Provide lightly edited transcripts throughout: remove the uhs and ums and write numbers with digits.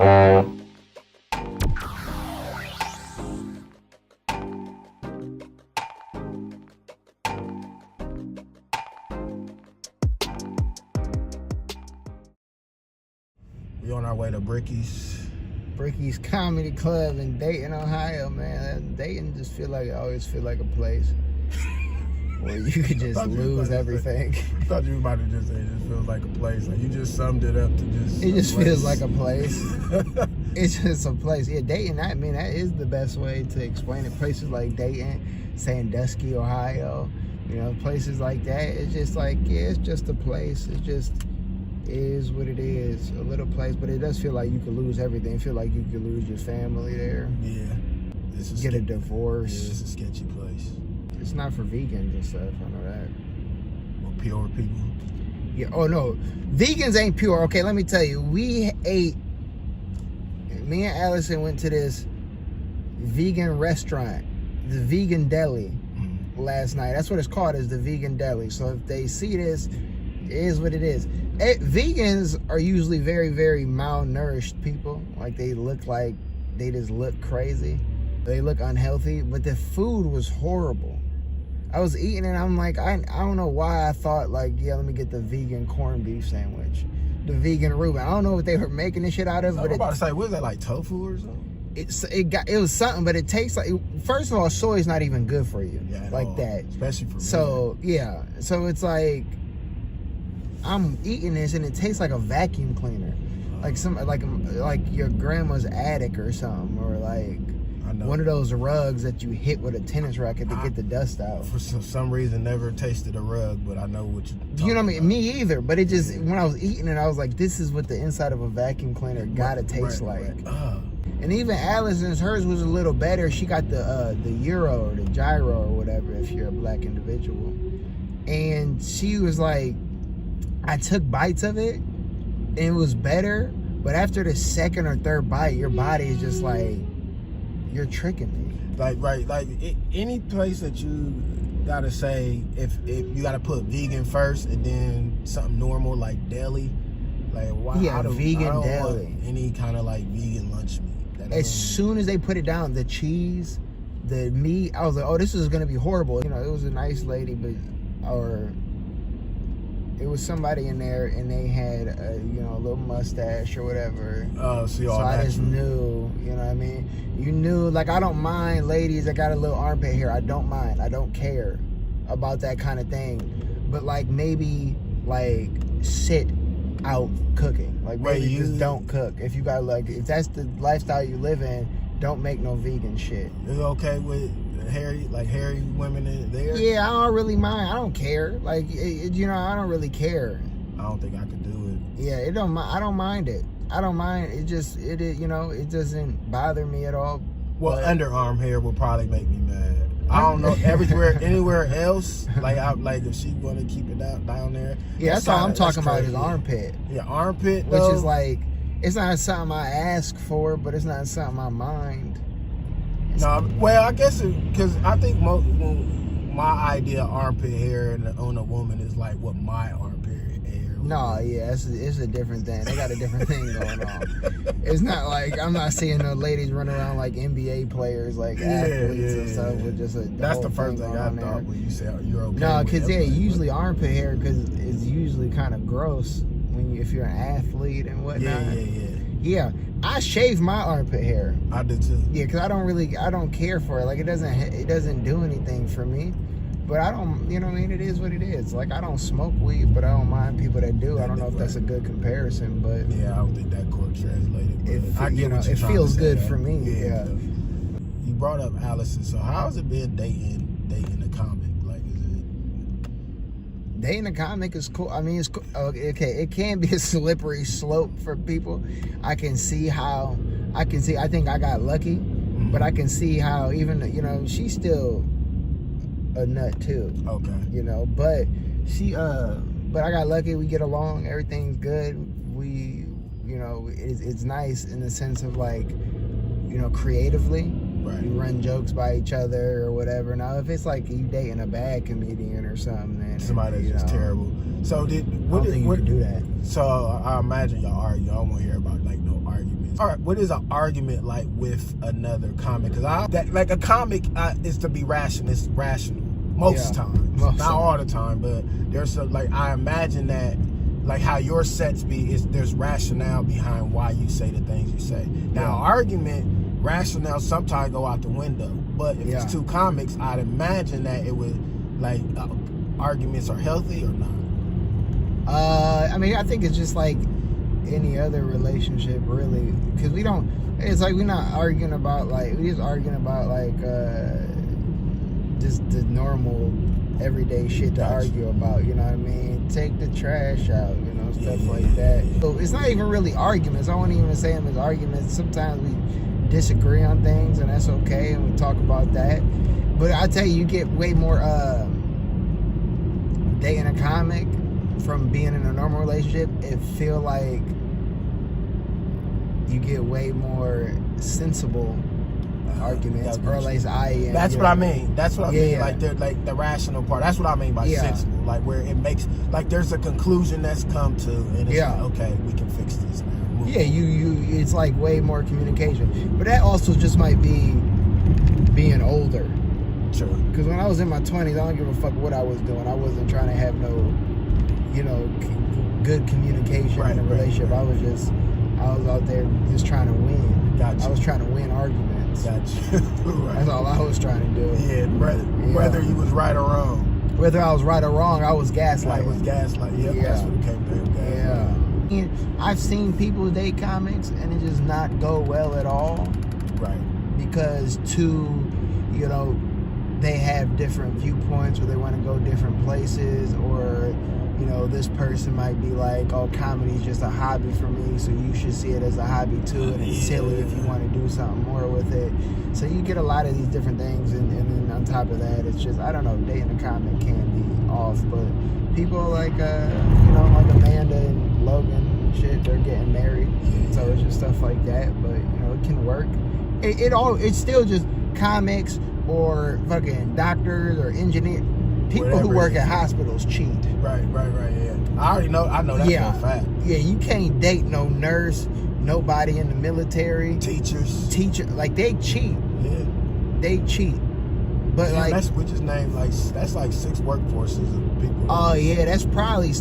We on our way to Bricky's Comedy Club in Dayton, Ohio, man. Dayton just always feel like a place where you could just lose everything. I thought you were about to just say it just feels like a place. Like you just summed it up to just. It just feels like a place. It's just a place. Yeah, Dayton. I mean, that is the best way to explain it. Places like Dayton, Sandusky, Ohio. You know, places like that. It's just like, yeah, it's just a place. It just is what it is. A little place, but it does feel like you could lose everything. Feel like you could lose your family there. Yeah. Get a divorce. Yeah, it's a sketchy place. It's not for vegans and stuff. I know that. Or pure people. Yeah. Oh no, vegans ain't pure. Okay, let me tell you. Me and Allison went to this vegan restaurant, the Vegan Deli, last night. That's what it's called, is the Vegan Deli. So if they see this, it is what it is. Vegans are usually very, very malnourished people. Like they just look crazy. They look unhealthy, but the food was horrible. I was eating and I'm like, I don't know why I thought like, yeah, let me get the vegan corned beef sandwich, the vegan Reuben. I don't know what they were making this shit out of, but I'm about to say, what is that, like tofu or something? It was something, but it tastes like, first of all, soy is not even good for you, like that, especially for me. So yeah, so it's like I'm eating this and it tastes like a vacuum cleaner, like like your grandma's attic or something, or like one of those rugs that you hit with a tennis racket to get the dust out. For some reason, never tasted a rug, but I know what you're know what I mean? Me either, but it just, when I was eating it, I was like, this is what the inside of a vacuum cleaner gotta taste like. And even Allison's, hers was a little better. She got the Euro or the Gyro or whatever, if you're a black individual. And she was like, I took bites of it, and it was better, but after the second or third bite, your body is just like, you're tricking me. Any place that you gotta say, if you gotta put vegan first and then something normal like deli, like why? Yeah, I don't deli. Want any kind of like vegan lunch meat. As soon as they put it down, the cheese, the meat, I was like, oh, this is gonna be horrible. You know, it was a nice lady, it was somebody in there and they had a little mustache or whatever. Oh, so I just knew, you know what I mean? You knew, like, I don't mind ladies that got a little armpit hair. I don't mind. I don't care about that kind of thing. But like maybe like sit out cooking. Like maybe just don't cook. If you got if that's the lifestyle you live in, don't make no vegan shit. You okay with hairy women in there? Yeah, I don't really mind. I don't care. Like, I don't really care. I don't think I could do it. Yeah, I don't mind it. I don't mind. It it doesn't bother me at all. Well, underarm hair will probably make me mad. I don't know anywhere else. If she want to keep it down there. Yeah, that's all I'm talking about is armpit. Yeah, armpit, which is like, it's not something I ask for, but it's not something I mind. Well, I guess because I think my idea of armpit hair on a woman is like what my armpit hair. No, yeah, it's a different thing. They got a different thing going on. It's not like, I'm not seeing no ladies running around like NBA players, like athletes and stuff with just a. That's the first thing I thought when you said you're okay. No, because usually armpit hair, because it's usually kind of gross if you're an athlete and whatnot. Yeah, I shave my armpit hair. I do too. Yeah, because I don't care for it. Like it doesn't do anything for me. But I don't, you know what I mean? It is what it is. Like, I don't smoke weed, but I don't mind people that do. I don't know if that's a good comparison, but yeah, I don't think that quite translated. It feels good for me. Yeah. You brought up Allison, so how's it been dating a comic? Like, is it dating a comic is cool? I mean, it's cool. Okay, it can be a slippery slope for people. I think I got lucky, but I can see how even she's still a nut too. Okay. But but I got lucky. We get along. Everything's good. We, it's nice in the sense of like, creatively. Right. We run jokes by each other or whatever. Now, if it's like you dating a bad comedian or something, then somebody that's just terrible. So I don't think you could do that. So I imagine y'all argue. I don't want to hear about like no arguing arguments. All right, what is an argument like with another comic? Because like a comic is to be rational. It's rational most times, not all the time, but there's like I imagine that. Like how your sets be, there's rationale behind why you say the things you say. Now, argument, rationale sometimes go out the window. But if it's two comics, I'd imagine that it would, like, arguments are healthy or not. I mean, I think it's just like any other relationship, really. Because it's like we're not arguing about, like, we're just arguing about, like, just the normal everyday shit to argue about, you know what I mean? Take the trash out, you know, stuff like that. So it's not even really arguments. I won't even say them as arguments. Sometimes we disagree on things, and that's okay, and we talk about that. But I tell you get way more dating a comic from being in a normal relationship. It feel like you get way more sensible arguments, or at least I am. That's what I mean. That's what I mean. Like they're like the rational part. That's what I mean by sensible. Like where it makes like there's a conclusion that's come to, and it's like, okay, we can fix this now. It's like way more communication. But that also just might be being older. Sure. Because when I was in my 20s, I don't give a fuck what I was doing. I wasn't trying to have no, you know, good communication in a relationship. I was out there just trying to win. Gotcha. I was trying to win arguments. Gotcha. Right. That's all I was trying to do. Yeah, whether you was right or wrong. Whether I was right or wrong, I was gaslighting. I was gaslighting. Yep, that's what it came down. Yeah. I've seen people date comics and it just not go well at all. Right. Because you know, they have different viewpoints, or they want to go different places, or you know, this person might be like, oh, comedy is just a hobby for me, so you should see it as a hobby too, and it's silly if you want to do something more with it. So you get a lot of these different things, and then on top of that, it's just, I don't know, dating a comic can be off, but people like, you know, like Amanda and Logan and shit, they're getting married, so it's just stuff like that, but you know, it can work. It's still just comics or fucking doctors or engineers. People who work at hospitals cheat. Right, yeah. I know that for a fact. Yeah, you can't date no nurse, nobody in the military. Teacher, like they cheat. Yeah. They cheat. But like we just named like that's like 6 workforces of people. Oh yeah, that's probably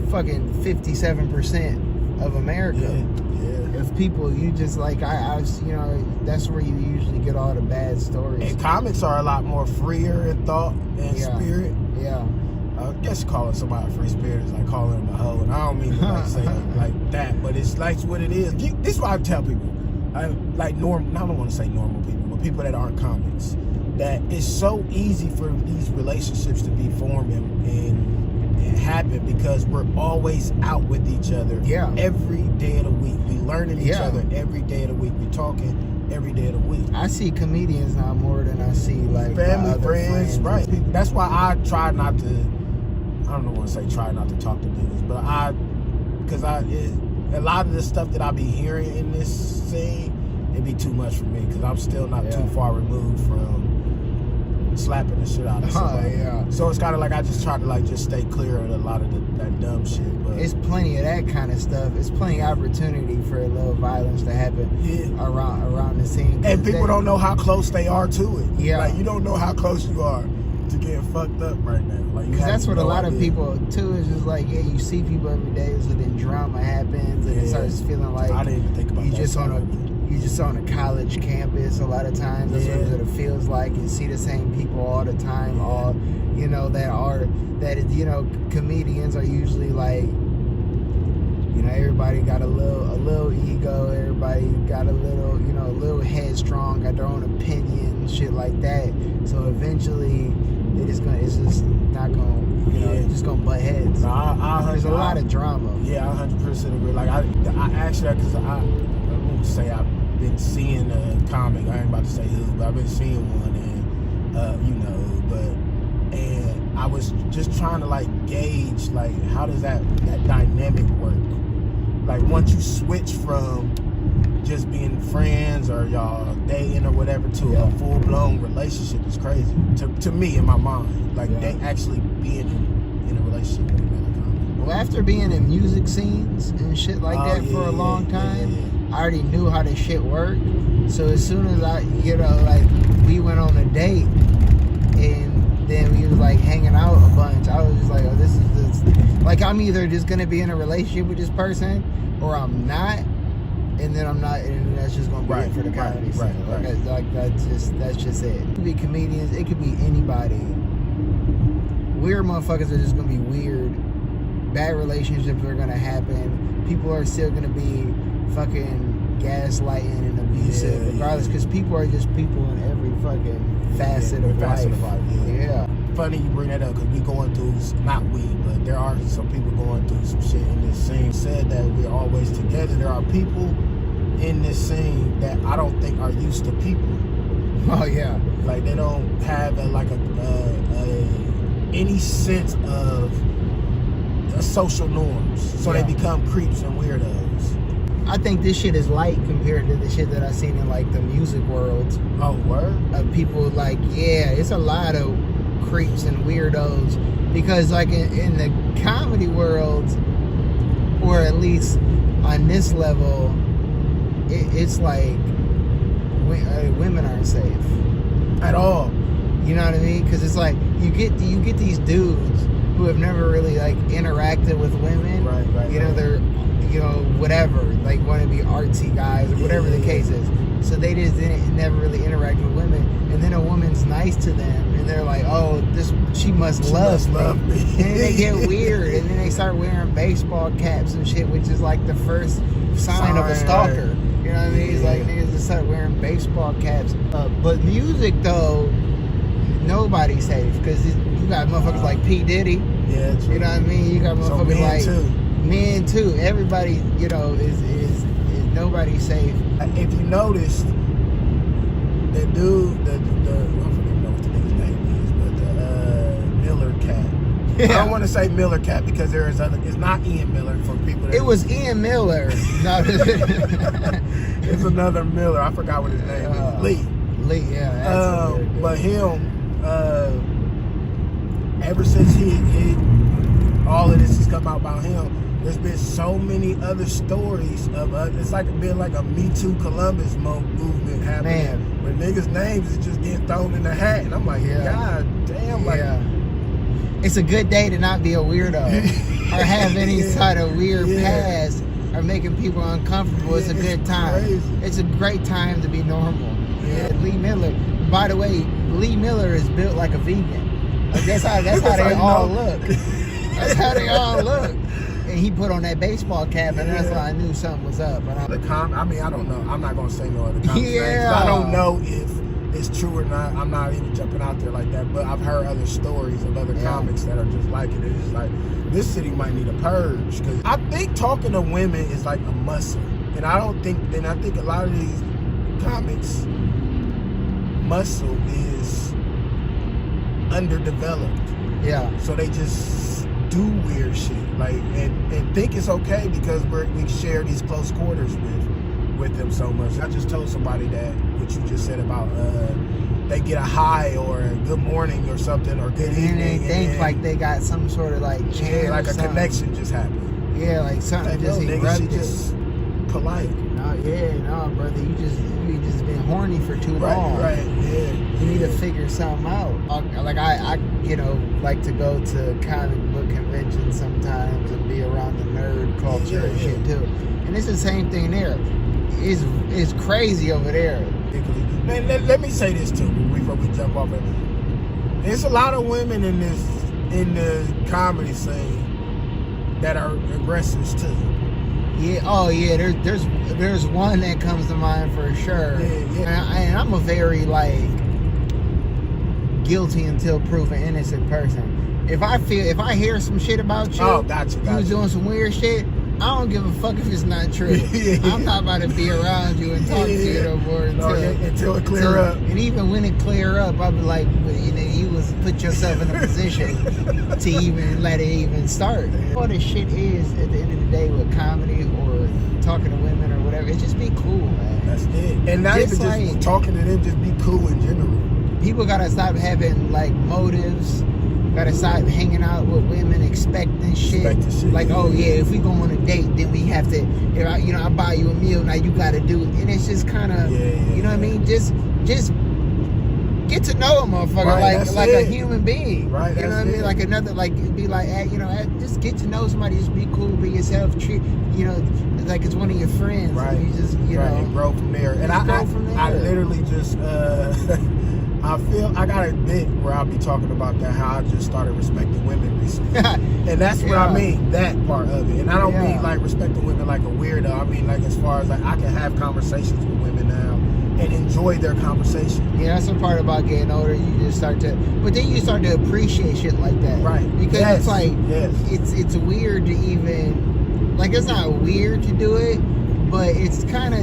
fucking 57% of America. Yeah. Of people, you just like I you know, that's where you usually get all the bad stories. And comics are a lot more freer in thought and spirit. Yeah. I guess calling somebody a free spirit is like calling them a hoe, and I don't mean to like say like that, but it's like what it is. This is what I tell people. I don't want to say normal people, but people that aren't comics. That it's so easy for these relationships to be formed and happen because we're always out with each other every day of the week. We learning each other every day of the week. We talking every day of the week. I see comedians now more than I see like family, friends. Right. That's why I try not to, I don't want to say try not to talk to niggas, but a lot of the stuff that I be hearing in this scene, it'd be too much for me because I'm still not too far removed from slapping the shit out of somebody. So it's kind of like I just try to like just stay clear of a lot of that dumb shit. But it's plenty of that kind of stuff. It's plenty of opportunity for a little violence to happen around the scene. And people don't know how close they are to it. Yeah. Like you don't know how close you are to getting fucked up right now. Like that's what a lot of people too is just like, you see people every day, so then drama happens and it starts feeling like I didn't even think about you're just on a college campus a lot of times. That's what it feels like. You see the same people all the time. All you know comedians are usually like, you know, everybody got a little ego. Everybody got a little headstrong, got their own opinion, shit like that. So eventually, it's just not gonna, it's just gonna butt heads. There's a lot of drama. Yeah, I 100% agree. Like I actually, because I won't say I've been seeing a comic. I ain't about to say who, but I've been seeing one, and I was just trying to like gauge like how does that dynamic work? Like once you switch from just being friends or y'all dating or whatever to a full-blown relationship is crazy to me in my mind. Like they actually being in a relationship with another comic. Well, after being in music scenes and shit like that for a long time, I already knew how this shit worked. So as soon as I, we went on a date, and then we was like hanging out a bunch, I was just like, oh, this is just, like, I'm either just gonna be in a relationship with this person, or I'm not, and then I'm not, and that's just gonna be it for the comedy scene. Like that's just it. It could be comedians, it could be anybody. Weird motherfuckers are just gonna be weird. Bad relationships are gonna happen. People are still gonna be fucking gaslighting and abusive, regardless, because people are just people in every fucking facet of life. Yeah. Funny you bring that up, because we going through, not we, but there are some people going through some shit in this scene. Said that we're always together. There are people in this scene that I don't think are used to people. Oh yeah. Like they don't have any sense of social norms, so they become creeps and weirdos. I think this shit is light compared to the shit that I've seen in like the music world. Oh, word? Of people like, it's a lot of creeps and weirdos, because like in the comedy world, or at least on this level, it's like women aren't safe at all. You know what I mean? Because it's like you get these dudes who have never really like interacted with women. Right. They're whatever, like want to be artsy guys or whatever the case is. So they just never really interact with women, and then a woman's nice to them, and they're like, "Oh, she must love me." And then they get weird, and then they start wearing baseball caps and shit, which is like the first sign of a stalker. You know what I mean? It's like niggas just start wearing baseball caps. But music though, nobody's safe, because you got motherfuckers like P. Diddy. Yeah, true. You know what I mean? You got motherfuckers men too. Everybody, is nobody's safe. If you noticed, the dude, I don't know what the nigga's name is, but the Miller cat. I don't want to say Miller cat because there is it's not Ian Miller for people that... It was Ian Miller. No, it's another Miller. I forgot what his name is. Lee, yeah. But him, ever since he all of this has come out about him, there's been so many other stories of it's like been like a Me Too Columbus movement happening. Man. Where niggas' names is just getting thrown in the hat, and I'm like, God damn, like. It's a good day to not be a weirdo or have any sort of weird past or making people uncomfortable. It's a good time. Crazy. It's a great time to be normal. Lee Miller. By the way, Lee Miller is built like a vegan. Like that's how they all look. That's how they all look. And he put on that baseball cap, and that's why I knew something was up. But I don't know. I'm not gonna say no other comments. I don't know if it's true or not. I'm not even jumping out there like that. But I've heard other stories of other comics that are just like it. It's just like, this city might need a purge. Because I think talking to women is like a muscle, and I think a lot of these comics' muscle is underdeveloped. Yeah. So they just do weird shit, like, and think it's okay because we share these close quarters with them so much. I just told somebody that what you just said about they get a hi or a good morning or something or good evening, and they think like they got some sort of like chance, like a connection just happened. Yeah, like something just erupted. She just polite. No, brother, you just been horny for too long. Right, yeah. You need to figure something out. Like I like to go to comic book conventions sometimes and be around the nerd culture and shit too. And it's the same thing there. It's crazy over there. Man, let me say this too before we jump off it. There's a lot of women in the comedy scene that are aggressors too. Yeah. Oh yeah. There's one that comes to mind for sure. Yeah. And I'm a very like guilty until proven innocent person. If I hear some shit about you, you was doing some weird shit, I don't give a fuck if it's not true. I'm not about to be around you and talk to you no more until it clear up. And even when it clear up, I'll be like, you was put yourself in a position to even let it even start. All this shit is at the end of the day with comedy or talking to women or whatever, it just be cool, man. That's it. And not even just talking to them, just be cool in general. People gotta stop having like motives gotta stop hanging out with women expecting shit. Like, oh yeah, if we go on a date, then we have to. If I buy you a meal, now you gotta do it, and it's just kind of, you know what I mean? Just get to know a motherfucker, right, like a human being, right? You know what I mean? Like another, like be like, just get to know somebody, just be cool, be yourself, treat, like it's one of your friends, right? And you just, and grow from there. And I literally just, I feel I got a bit where I'll be talking about that, how I just started respecting women recently, and that's what I mean, that part of it. And I don't mean like respecting women like a weirdo. I mean like as far as like I can have conversations with women now and enjoy their conversation. Yeah, that's the part about getting older. You just start to, but then you start to appreciate shit like that, right? Because it's like it's weird to even, like, it's not weird to do it, but it's just kind of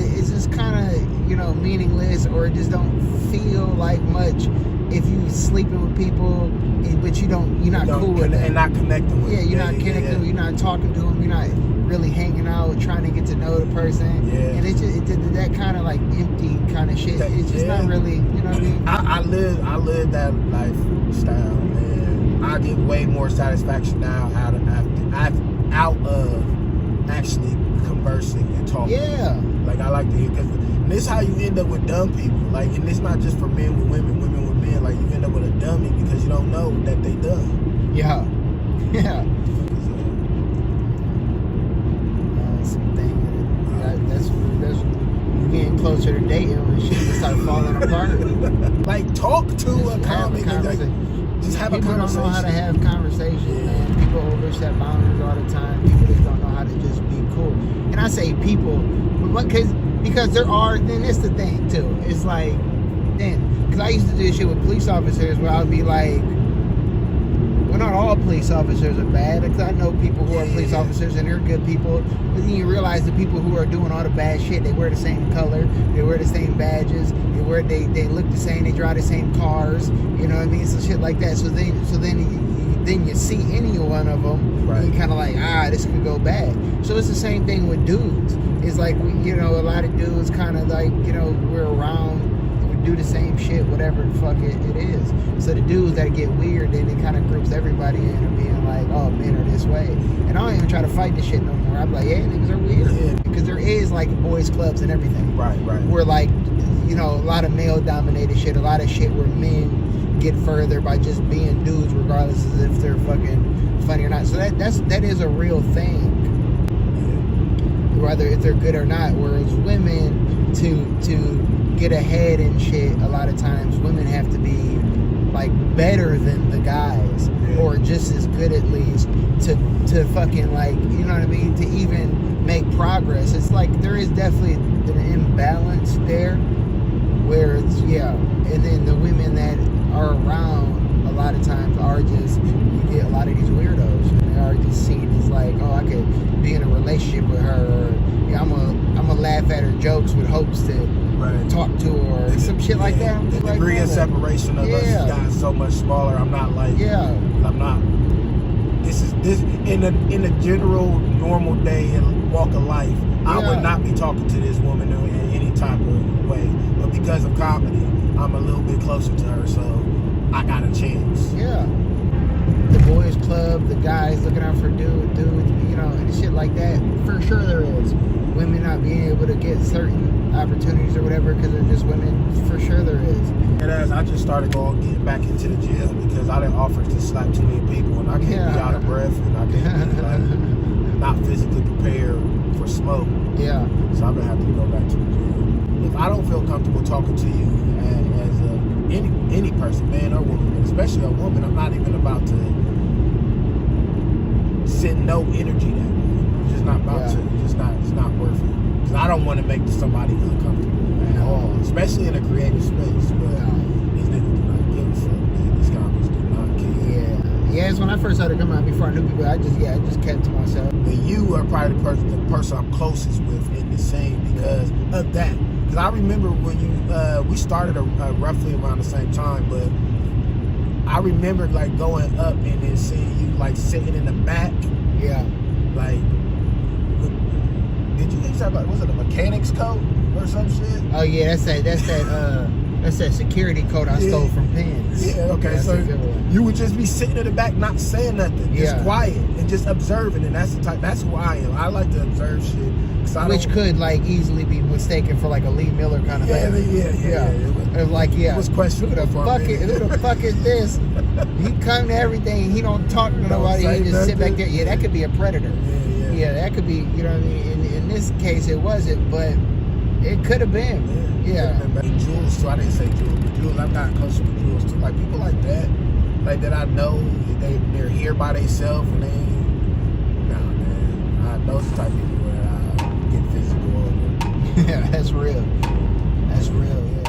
meaningless, or it just don't feel like much if you sleeping with people, but you're not cool with them and not connecting with them. You're not connecting. You're not talking to them. You're not really hanging out, trying to get to know the person. And it's just that kind of like empty kind of shit. It's just not really, you know what I mean? I live that lifestyle, and I get way more satisfaction now out of actually conversing and talking. Yeah. Like I like to hear, because this is how you end up with dumb people. Like, and it's not just for men with women, women with men. Like, you end up with a dummy because you don't know that they dumb. Yeah. Yeah. That's getting closer to dating when shit just start falling apart. Like, talk to a comic. Just have a conversation. People don't know how to have conversations, man. People overstep boundaries all the time. People just don't know how to just be cool. And I say people, because then it's the thing too. It's like, because I used to do this shit with police officers where I would be like, well, not all police officers are bad, because I know people who are police officers and they're good people. But then you realize the people who are doing all the bad shit, they wear the same color, they wear the same badges, they look the same, they drive the same cars, you know what I mean? So shit like that. So then you see any one of them, and you kind of like, this could go bad. So it's the same thing with dudes. It's like, a lot of dudes kind of like, we're around, do the same shit, whatever the fuck it is. So the dudes that get weird, then it kind of groups everybody in and being like, oh, men are this way. And I don't even try to fight this shit no more. I'm like, yeah, niggas are weird. Yeah. Because there is like boys clubs and everything. Right. Where like, a lot of male dominated shit, a lot of shit where men get further by just being dudes, regardless of if they're fucking funny or not. So that is a real thing. Whether if they're good or not. Whereas women, to get ahead and shit, a lot of times women have to be like better than the guys, or just as good at least to fucking, like, you know what I mean, to even make progress. It's like there is definitely an imbalance there where it's and then the women that are around a lot of times are just, you get a lot of these weirdos, and they are just seen as like, oh, I could be in a relationship with her, or I'm gonna laugh at her jokes with hopes to talk to her, or some shit like that. The degree of separation of us has gotten so much smaller. I'm not like, I'm not. This in a general normal day and walk of life, I would not be talking to this woman in any type of way. But because of comedy, I'm a little bit closer to her, so I got a chance. Yeah. The boys club, the guys looking out for dudes, and shit like that. For sure there is. Women not being able to get certain opportunities or whatever because they're just women. For sure there is. And as I just started getting back into the gym because I didn't offer to slap too many people, and I can't be out of breath, and I can't be like not physically prepared for smoke. Yeah. So I'm gonna have to go back to the gym. If I don't feel comfortable talking to you as any person, man or woman, especially a woman, I'm not even about to send no energy that way. I'm just not about to. It's not worth it. Because I don't want to make somebody uncomfortable at all, especially in a creative space. But these niggas do not give a fuck, man. These comics do not care. Yeah, it's when I first started coming out, before I knew people, I just kept to myself. And you are probably the person I'm closest with in the same because of that. Because I remember when we started roughly around the same time, but I remember like going up and then seeing you like sitting in the back. Yeah. Like, did you used to have like, was it a mechanic's coat or some shit? Oh yeah, that's that That's that security code I stole from Pins. Yeah, okay. That's So a good one. you would just be sitting in the back, not saying nothing, just Yeah. quiet and just observing. And that's the type. That's who I am. I like to observe shit. Which could like easily be mistaken for like a Lee Miller kind of thing. Yeah. It was like, It was questionable. Who the fuck is this? He come to everything. He don't talk to nobody. He just sit back there. Yeah, that could be a predator. Yeah, that could be. You know what I mean? In this case, it wasn't, but it could have been. Yeah. And Jules too. I didn't say Jules, but Jules. I've got close with Jules too. Like people like that I know they're here by themselves and they. Nah, man. Those type of people that I get physical over. Yeah, that's real. That's real. Yeah.